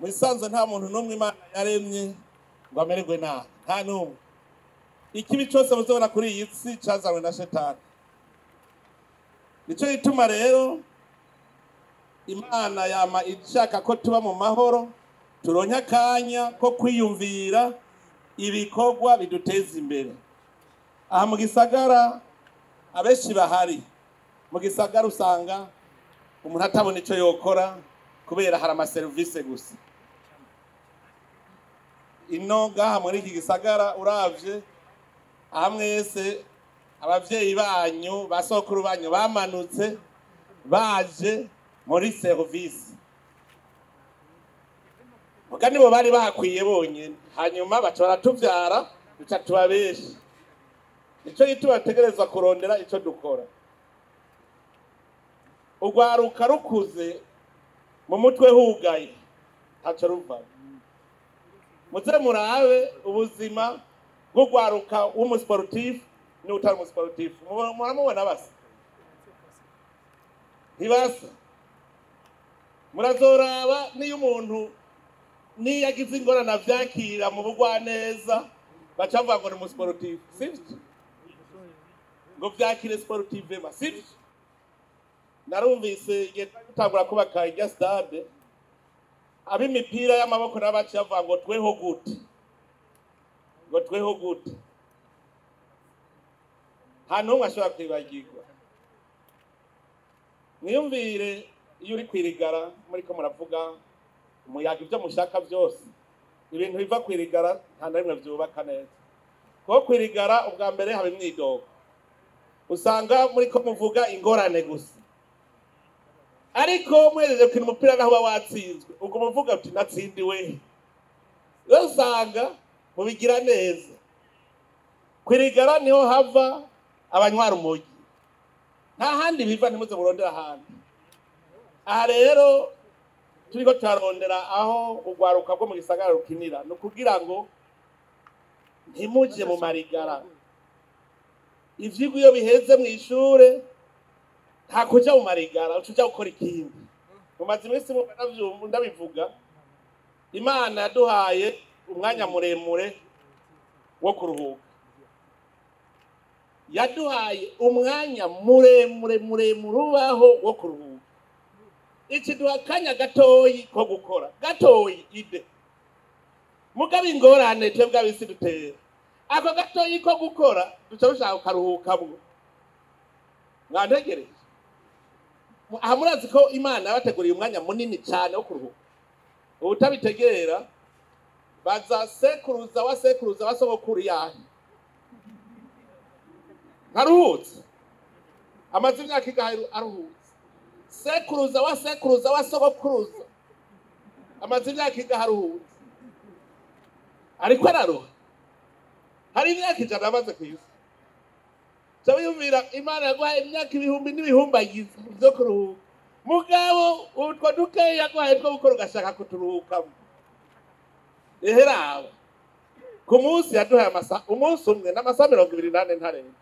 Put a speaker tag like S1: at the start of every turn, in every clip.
S1: Mwisanze nta muntu n'umwe Imana yaremye ngo amererwe nabi, nta n'umwe. Ikibi cyose muzobona kuri iyi si cazanywe na Shetani. Nico gituma rero Imana yama ishaka ko tuba mu mahoro, turonka akanya ko kwiyumvira ibikorwa biduteza imbere. Aha mu gisagara abenshi bahari, mu gisagara usanga umuntu atabona ico yokora kubera hari amaserivisi gusa. Ino ngaha muri iki gisagara uravye aha mwese abavyeyi banyu basokuru banyu bamanutse baje muri service. Muga nibo bari bahakwiye bonyene, hanyuma baca baratuvyara duca tubabeshi. Nico gituma bategerezwa kurondera ico dukora. Urwaruka rukuze mu mutwe hugaye ntaco ruva. Muze murabe ubuzima bw'urwaruka w'umusportif n'utari umusportif, muramubona basa ntibasa. Murazoraba niyo umuntu niyagize ingorane avyakira mu bugwaneza baca bavuga ngo ni umusportif, sivyo? Ngo vyakire sportivement, sivyo? Narumvise igihe tutangura kubaka irya stade, ab'imipira y'amaboko n'abaciye bavuga ngo tweho gute, ngo tweho gute. Nta n'umwe ashobora kwibagirwa. Mwiyumvire iyo uri kwirigara muriko muravuga umuyaga ibyo mushaka byose, ibintu biva kwirigara nta na rimwe vyubaka neza. Kuko kwirigara ubwa mbere haba imyidogo, usanga muriko muvuga ingorane gusa. Ariko muhereje kwina umupira naho watsinzwe, ubwo muvuga uti natsindiwe. Rero usanga mubigira neza. Kwirigara niho hava abanywa rumogi, nta handi biva, ntimuze murondera ahandi. Aha rero turiko turarondera aho urwaruka rwo mu gisagara rukinira, ni ukugira ngo ntimuje mu marigara. Ivyigwa iyo biheze mw'ishure nta kuja mu marigara, uca uja gukora ikindi. Mumaze iminsi ndabivuga, Imana yaduhaye umwanya muremure wo kuruhuka. Yaduhaye umwanya muremure ubaho wo kuruhuka. Ikiduha akanya gatoyi ko gukora, gatoyi ide. Mugabe ingorane twebwe abisi dutera. Ako gatoyi ko gukora duca dushaka kuruhukamwo. Mwantegereje? Aha murazi ko Imana yabateguriye umwanya munini cyane wo kuruhuka. Ubutabitegera baza sekuruza wa sogokuru yahe. Ntaruhutse. Amaze imyaka igahe aruhutse. Sekuruza wa sogokuruza amaze imyaka igahe aruhutse. Ariko araruha. Hari imyaka ijana amaze kwisi. Cyabiyumvira Imana yaguhaye imyaka ibihumbi n'ibihumbagiza byo kuruhuka. Mugabo utwo dukeya yaguhaye two gukora ugashaka kuturuhukamo. Eherawe. Ku munsi yaduhaye umunsi umwe n'amasaha 28 ntarenga.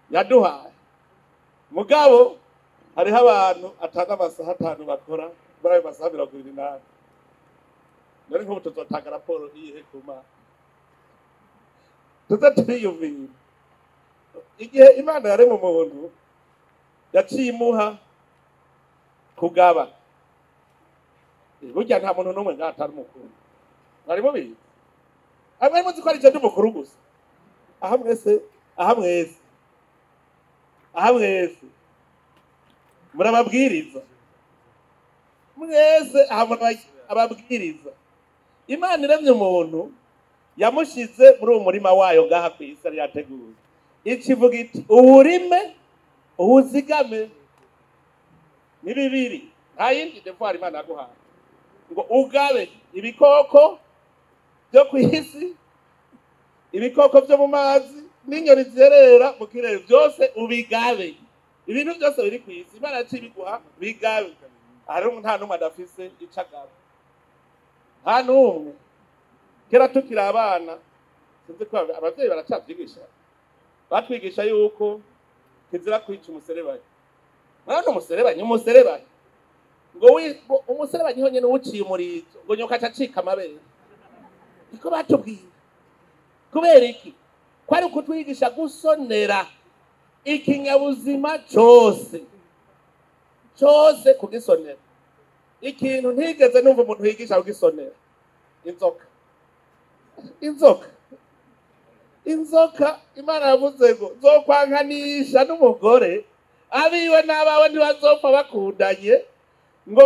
S1: Yaduhaye. Mugabo hariho abantu atanga amasaha 5 bakora muri ayo masaha 28. Nari nk'ubu tuzotanga raporo iyihe kuma. Tuzaturiyumvira. Igihe Imana yaremye umuntu yaciye imuha kugaba. Burya nta muntu n'umwe ngatari mukuru. Bari mubizi. Amwe muzi ko ari cyo mukuru gusa. Aha mwese. Murababwiriza. Mwese ababwiriza. Imana iremye umuntu yamushize muri umurima wayo ngaha ku isi ari yateguye. Ikivuga iti uwurime uwuzigame. Ni bibiri. Nta yindi devoir Imana yaguhaye. Ngo ugabe ibikoko byo ku isi, ibikoko byo mu mazi, n'inyoni zerera mu kirere, byose ubigabe. Ibintu byose biri ku isi Imana yacibiguha bigabe. Ari nta numwe adafise icagaba. Nta numwe. Kera tukiri abana sinzi ko abavyeyi baracavyigisha. Batwigisha yuko kizira kwica umuserebanyi. Mwana umuserebanyi ngo umusore banyiho nyene uciye umurizo ngo nyoka acika amabere. Niko batubwira. Kubera iki? Kwari kutwigisha gusonera ikinyabuzima cyose kugisonera. Ikintu ntigeze numva umuntu yigisha kugisonera. Inzoka Imana yavuze ngo nzokwankanisha n'umugore abiwe n'abawe ntibazopfa bakundanye ngo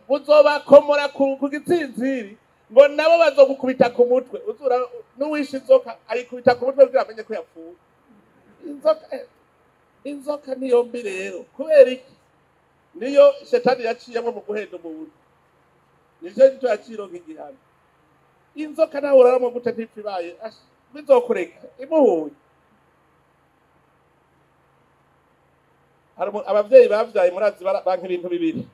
S1: buzobakomora ku gitsinziri ngo nabo bazogukubita ku mutwe. Uzura n'uwishe inzoka ayikubita ku mutwe kugira amenye ko yapfuye. Inzoka niyo mbi rero. Kubera iki? Niyo shetani yaciyemo mu guhenda umuntu. Nijo nicyo yacironka igihano. Inzoka nawe uraramo gute ntipfibaye bizokureka imuhuye. Abavyeyi bavyaye murazi banka ibintu bibiri.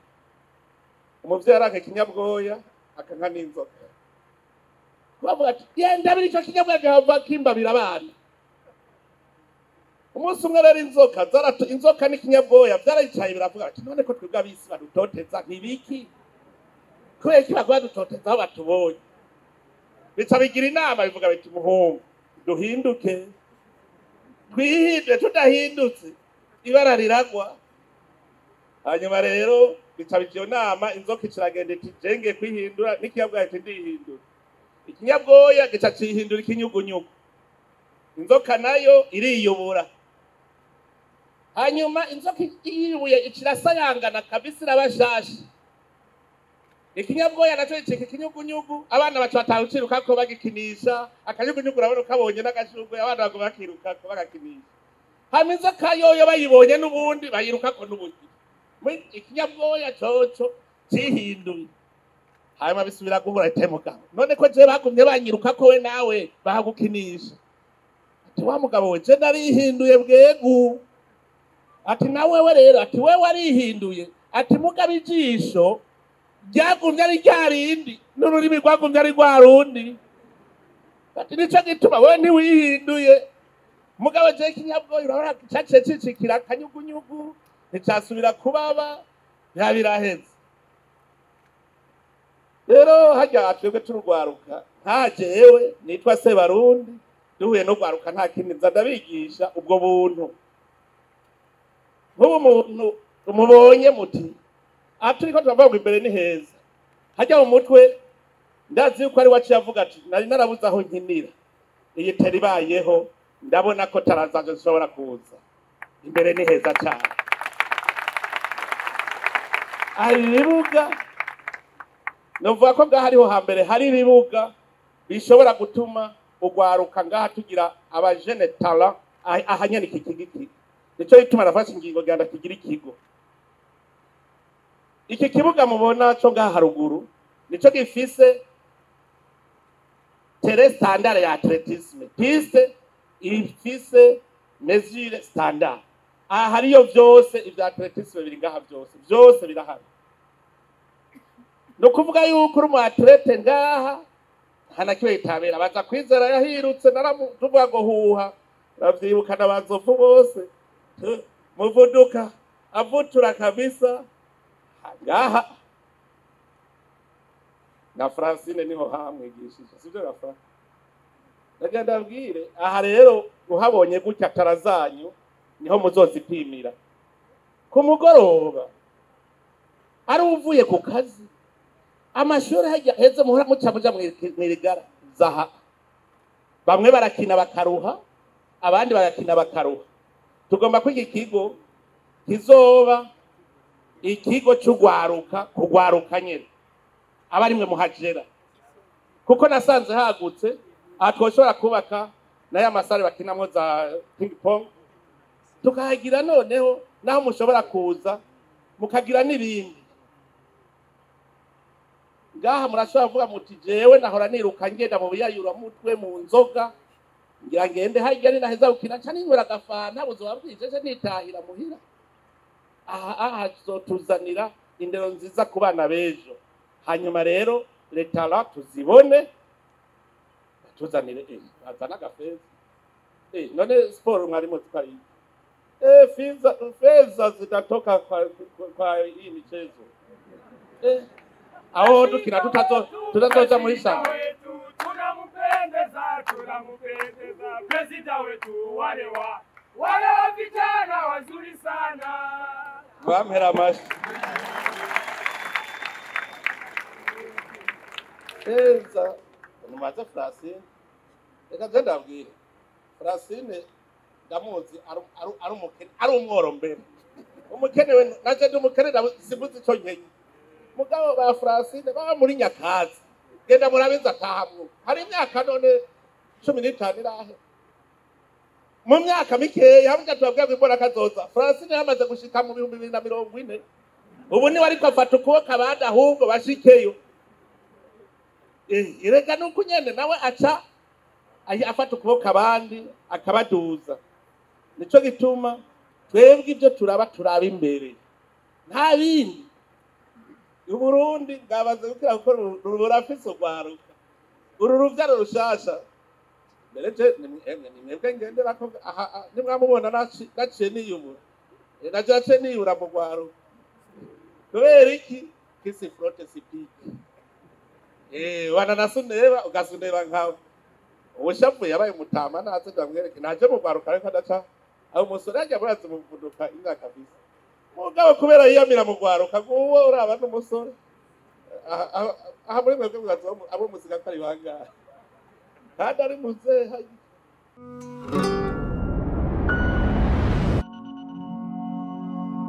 S1: Umuvyeyi aranka ikinyabwoya akanka n'inzoka. Bavuga ati yenda biri cyo kinyabwoya gahava kimbabira abana. Umunsi umwe rero inzoka n'ikinyabwoya byarayicaye biravuga ati none ko twebwe abisi badutoteza ntibiki kubera iki bagwa dutoteza aho batubonye. Bica bigira inama bivuga biti muhungu duhinduke twihinde tudahindutse ibara riragwa. Hanyuma rero bica bigiyo nama inzoka ikiragenda iti jenge kwihindura n'ikinyabwoya ati ndihindura. Ikinyabwoya gica cihindura ikinyugunyugu. Inzoka nayo iriyobora. Hanyuma inzoka iyibuye ikirasayangana kabisa irabashashi. Ikinyabwoya naco icika ikinyugunyugu abana bacu batawuciruka ko bagikinisha akanyugunyugu urabona kabonye n'agashurwe abana bago bakiruka ko bagakinisha. Hama inzoka yoyo bayibonye n'ubundi bayiruka ko n'ubundi. Ikinyabwoya coco cihinduye. Hanyuma bisubira guhura itemugabo. None ko je bagumye banyiruka ko we nawe bahagukinisha. Ati wa mugabo we je narihinduye bwegu. Ati nawe we rero ati we warihinduye. Ati mugabo ijisho ryagumye ari ryarindi n'ururimi rwagumye ari rwarundi. Ati nico gituma we ntiwihinduye. Mugabo je ikinyabwoya urabona caciye cicikira akanyugunyugu nticasubira kubaba yabiraheze. Rero hajya twebwe turugwaruka nta jewe nitwa Sebarundi duhuye no gwaruka nta kindi ndabigisha ubwo buntu. Nk'ubu umuntu umubonye muti aturiko turavuga imbere ni heza hajya mu mutwe ndazi yuko ari waciye avuga ati nari narabuze aho nkinira iyi teri bayeho ndabona ko tarazaje zishobora kuza imbere ni heza cyane. Hari ibibuga novuga ko ngaha hariho hambere hari ibibuga bishobora gutuma ugwaruka ngaha tugira abajene talent ahanyana iki kigiki. Nico gituma nafashe ingingo ganda kigira ikigo. Iki kibuga mubona cyo ngaha haruguru nico gifise tere standard ya atletisme. Piste ifise mesure standard. Hariyo byose ibya atletisme biri ngaha byose birahari. No kuvuga yuko uri mu atlete ngaha hana kiwe itabera baza kwizera yahirutse naramuvuga ngo huha ravyibuka nabazofu bose muvuduka avutura kabisa ngaha na Francine niho hamwigishije sivyo gafa. Ndagenda abwire aha rero uhabonye gutya tarazanyu niho muzozipimira ku mugoroba ari uvuye ku kazi. Amashuri hajya heze muhora mucamuja mwirigara zaha. Bamwe barakina bakaruha abandi barakina bakaruha. Tugomba ko iki kigo kizoba ikigo cy'ugwaruka kugwaruka nyene abarimwe muhajera kuko nasanze hagutse atwoshobora kubaka nayo amasare bakinamo za ping pong tukahagira noneho naho mushobora kuza mukagira n'ibindi. Ngaha murashobora kuvuga muti jewe nahora niruka ngenda mu biyayura mutwe mu nzoga ngira ngende hajya ni naheza ukina cyane inywera gafana buzo wabwijeje nitahira muhira. Aha tuzanira indero nziza ku bana bejo. Hanyuma rero leta tuzibone tuzanire azana gafeza. None sport mwarimo tukari Fedha zitatoka kwa hii michezo. Hao tukina tutazoja muri shamba.
S2: Tunampendeza president wetu wale wa vijana wazuri sana.
S1: Bamhera mashi. Fedha numaze Francine. Eka genda bwire. Francine ndamuzi ari umworo mbere. Umukene we naje ndumukene sibuzi cyo nkenye. Mugabo ba Francine baba muri Nyakazi. Genda murabiza tahamwe. Hari imyaka none 15 irahe. Mu myaka mikeya hamwe twabwiye imbora kazoza. Francine yamaze gushika mu 2040. Ubu ni wari kwafata ukuboko abandi ahubwo bashikeyo. Irega nuko nyene nawe aca afata ukuboko abandi akabaduza. Nico gituma twebwe ibyo turaba imbere. Nta bindi. Uburundi bwabaze gukira ko rurafise ugwaruka. Uru ruvyaro rushasha. Mbere nimwebwe ngendera ko nimwamubona naciye niyubura. Najace niyura mu gwaruka. Kubera iki kisi frote sipiki. Wana nasuneba ugasuneba nkawe. Ubushavu yabaye mutama naze ndamwereke naje mu gwaruka ariko adaca aho umusore ajya buraza muvuduka inga kabisa. Mugabo kubera yiyamira mu gwaruka nguwo uraba n'umusore. Aha muri mwebwe bwazo abo musiga kari banga. Kandi ari muzehe.